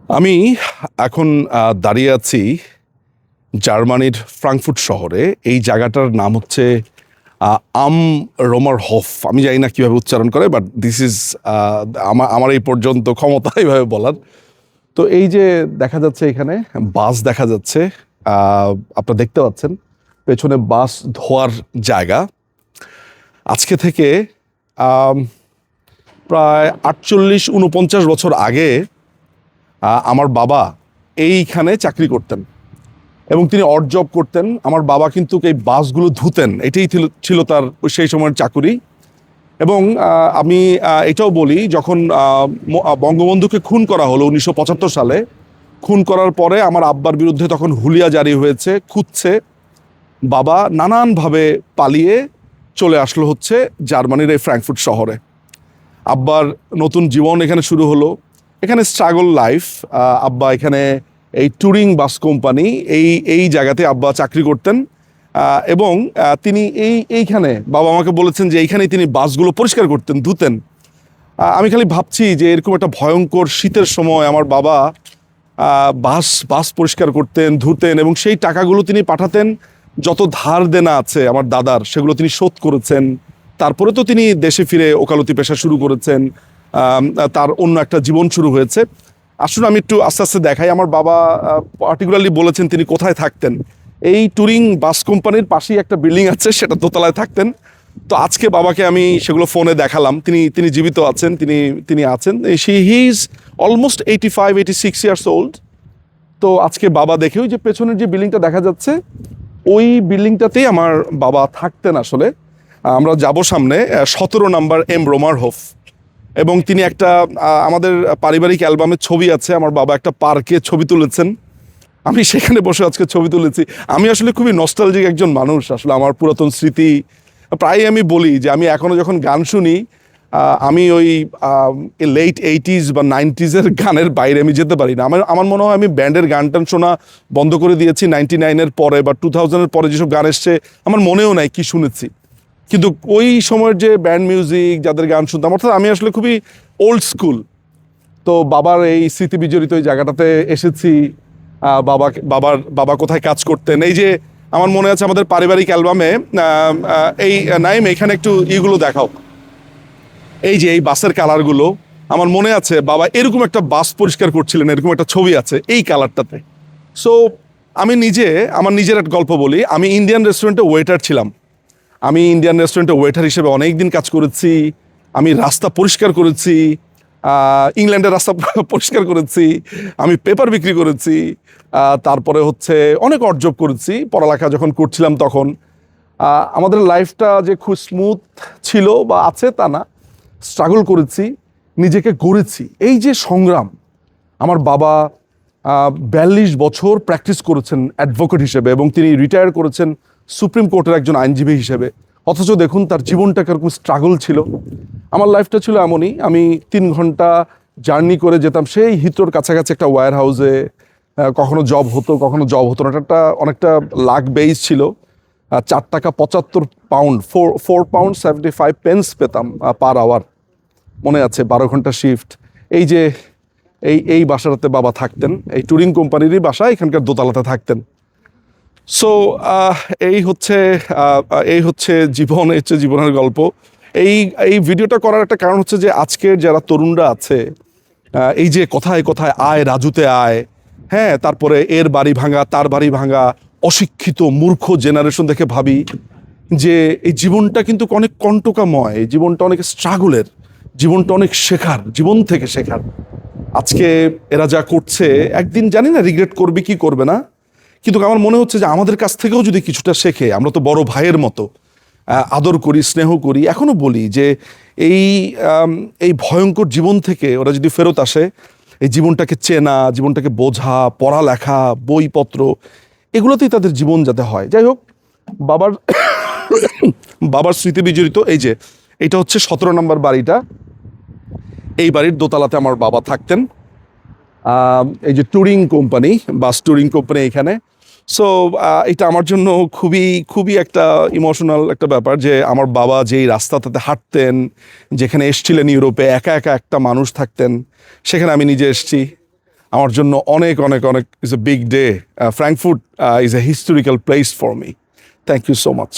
আমি এখন দাঁড়িয়ে আছি জার্মানির ফ্রাঙ্কফুর্ট শহরে। এই জায়গাটার নাম হচ্ছে আম রোমার হফ। আমি জানি না কীভাবে উচ্চারণ করে, বাট দিস ইজ আমার এই পর্যন্ত ক্ষমতা এইভাবে বলার। তো এই যে দেখা যাচ্ছে এখানে বাস দেখা যাচ্ছে, আপনারা দেখতে পাচ্ছেন পেছনে বাস ধোয়ার জায়গা। আজকে থেকে প্রায় 48-49 বছর আগে আমার বাবা এইখানে চাকরি করতেন এবং তিনি অড জব করতেন। আমার বাবা কিন্তু এই বাসগুলো ধুতেন, এটাই ছিল তার সেই সময়ের চাকুরি। এবং আমি এটাও বলি, যখন বঙ্গবন্ধুকে খুন করা হলো 1975 সালে, খুন করার পরে আমার আব্বার বিরুদ্ধে তখন হুলিয়া জারি হয়েছে, খুঁজছে। বাবা নানানভাবে পালিয়ে চলে আসলো হচ্ছে জার্মানির এই ফ্র্যাঙ্কফুর্ট শহরে। আব্বার নতুন জীবন এখানে শুরু হলো। এখানে স্ট্রাগল লাইফ। আব্বা এখানে এই ট্যুরিং বাস কোম্পানি এই জায়গাতে আব্বা চাকরি করতেন। এবং তিনি এইখানে বাবা আমাকে বলেছেন যে এইখানেই তিনি বাসগুলো পরিষ্কার করতেন, ধুতেন। আমি খালি ভাবছি যে এরকম একটা ভয়ঙ্কর শীতের সময় আমার বাবা বাস পরিষ্কার করতেন, ধুতেন, এবং সেই টাকাগুলো তিনি পাঠাতেন। যত ধার দেনা আছে আমার দাদার, সেগুলো তিনি শোধ করেছেন। তারপরে তো তিনি দেশে ফিরে ওকালতি পেশা শুরু করেছেন, তার অন্য একটা জীবন শুরু হয়েছে। আসুন আমি একটু আস্তে আস্তে দেখাই। আমার বাবা পার্টিকুলারলি বলেছেন তিনি কোথায় থাকতেন। এই ট্যুরিং বাস কোম্পানির পাশেই একটা বিল্ডিং আছে, সেটা দোতলায় থাকতেন। তো আজকে বাবাকে আমি সেগুলো ফোনে দেখালাম। তিনি জীবিত আছেন, তিনি আছেন। He is almost 85-86 years old. তো আজকে বাবা দেখে ওই যে পেছনের যে বিল্ডিংটা দেখা যাচ্ছে, ওই বিল্ডিংটাতেই আমার বাবা থাকতেন আসলে। আমরা যাব সামনে 17 নম্বর এম রোমার হোফ। এবং তিনি একটা আমাদের পারিবারিক অ্যালবামের ছবি আছে, আমার বাবা একটা পার্কে ছবি তুলেছেন। আমি সেখানে বসে আজকে ছবি তুলেছি। আমি আসলে খুবই নস্টালজিক একজন মানুষ। আসলে আমার পুরাতন স্মৃতি প্রায় আমি বলি যে আমি এখনও যখন গান শুনি, আমি ওই লেট 80s বা 90s গানের বাইরে আমি যেতে পারি না। আমার মনে হয় আমি ব্যান্ডের গান টান শোনা বন্ধ করে দিয়েছি 99-এর পরে বা 2000-এর পরে যেসব গান এসছে আমার মনেও নাই কি শুনেছি। কিন্তু ওই সময়ের যে ব্যান্ড মিউজিক, যাদের গান শুনতাম, অর্থাৎ আমি আসলে খুবই ওল্ড স্কুল। তো বাবার এই স্মৃতি বিজড়িত এই জায়গাটাতে এসেছি। বাবা কোথায় কাজ করতেন, এই যে আমার মনে আছে আমাদের পারিবারিক অ্যালবামে এই নাইম এখানে একটু ইগুলো দেখাও। এই যে এই বাসের কালারগুলো আমার মনে আছে, বাবা এরকম একটা বাস পরিষ্কার করছিলেন, এরকম একটা ছবি আছে এই কালারটাতে। সো আমি আমার নিজের একটা গল্প বলি। আমি ইন্ডিয়ান রেস্টুরেন্টে ওয়েটার ছিলাম। আমি ইন্ডিয়ান রেস্টুরেন্টে ওয়েটার হিসেবে অনেক দিন কাজ করেছি। আমি রাস্তা পরিষ্কার করেছি, ইংল্যান্ডের রাস্তা পরিষ্কার করেছি, আমি পেপার বিক্রি করেছি, তারপরে হচ্ছে অনেক অর্জব করেছি পড়ালেখা যখন করছিলাম তখন। আমাদের লাইফটা যে খুব স্মুথ ছিল বা আছে তা না, স্ট্রাগল করেছি, নিজেকে গড়েছি। এই যে সংগ্রাম, আমার বাবা 42 বছর প্র্যাকটিস করেছেন অ্যাডভোকেট হিসেবে এবং তিনি রিটায়ার করেছেন সুপ্রিম কোর্টের একজন আইনজীবী হিসেবে। অথচ দেখুন তার জীবনটা কিরকম স্ট্রাগল ছিল। আমার লাইফটা ছিল এমনই, আমি 3 ঘন্টা জার্নি করে যেতাম সেই হিথ্রোর কাছাকাছি একটা ওয়্যার হাউসে। কখনো জব হতো, কখনো জব হতো না। এটা অনেকটা লাক বেইস ছিল। 4 টাকা 75 পাউন্ড, 4 পাউন্ড 75 পেন্স পেতাম পার আওয়ার। মনে আছে 12 ঘন্টা শিফট। এই যে এই বাসাটাতে বাবা থাকতেন, এই ট্যুরিং কোম্পানিরই বাসা, এখানকার দোতলাতে থাকতেন। সো এই হচ্ছে জীবন, এই হচ্ছে জীবনের গল্প। এই ভিডিওটা করার একটা কারণ হচ্ছে যে আজকের যারা তরুণরা আছে, এই যে কথায় কথায় আয় রাজুতে আয়, হ্যাঁ, তারপরে এর বাড়ি ভাঙা তার বাড়ি ভাঙা, অশিক্ষিত মূর্খ জেনারেশন দেখে ভাবি যে এই জীবনটা কিন্তু অনেক কণ্টকাময়, জীবনটা অনেক স্ট্রাগলের, জীবনটা অনেক শেখার, জীবন থেকে শেখার। আজকে এরা যা করছে একদিন জানি না রিগ্রেট করবে কি করবে না, কিন্তু আমার মনে হচ্ছে যে আমাদের কাছ থেকেও যদি কিছুটা শেখে, আমরা তো বড় ভাইয়ের মতো আদর করি, স্নেহ করি। এখনও বলি যে এই ভয়ঙ্কর জীবন থেকে ওরা যদি ফেরত আসে, এই জীবনটাকে চেনা, জীবনটাকে বোঝা, পড়ালেখা, বইপত্র, এগুলোতেই তাদের জীবন যাতে হয়। যাই হোক, বাবার স্মৃতি বিজড়িত এই যে এটা হচ্ছে 17 নম্বর বাড়িটা। এই বাড়ির দোতলাতে আমার বাবা থাকতেন। এই যে ট্যুরিং কোম্পানি, বাস ট্যুরিং কোম্পানি এখানে। সো এটা আমার জন্য খুবই একটা ইমোশনাল একটা ব্যাপার যে আমার বাবা যেই রাস্তাটাতে হাঁটতেন, যেখানে এসছিলেন ইউরোপে, একা একা একটা মানুষ থাকতেন, সেখানে আমি নিজে এসেছি। আমার জন্য অনেক অনেক অনেক is a big day. Frankfurt is a historical place for me. Thank you so much.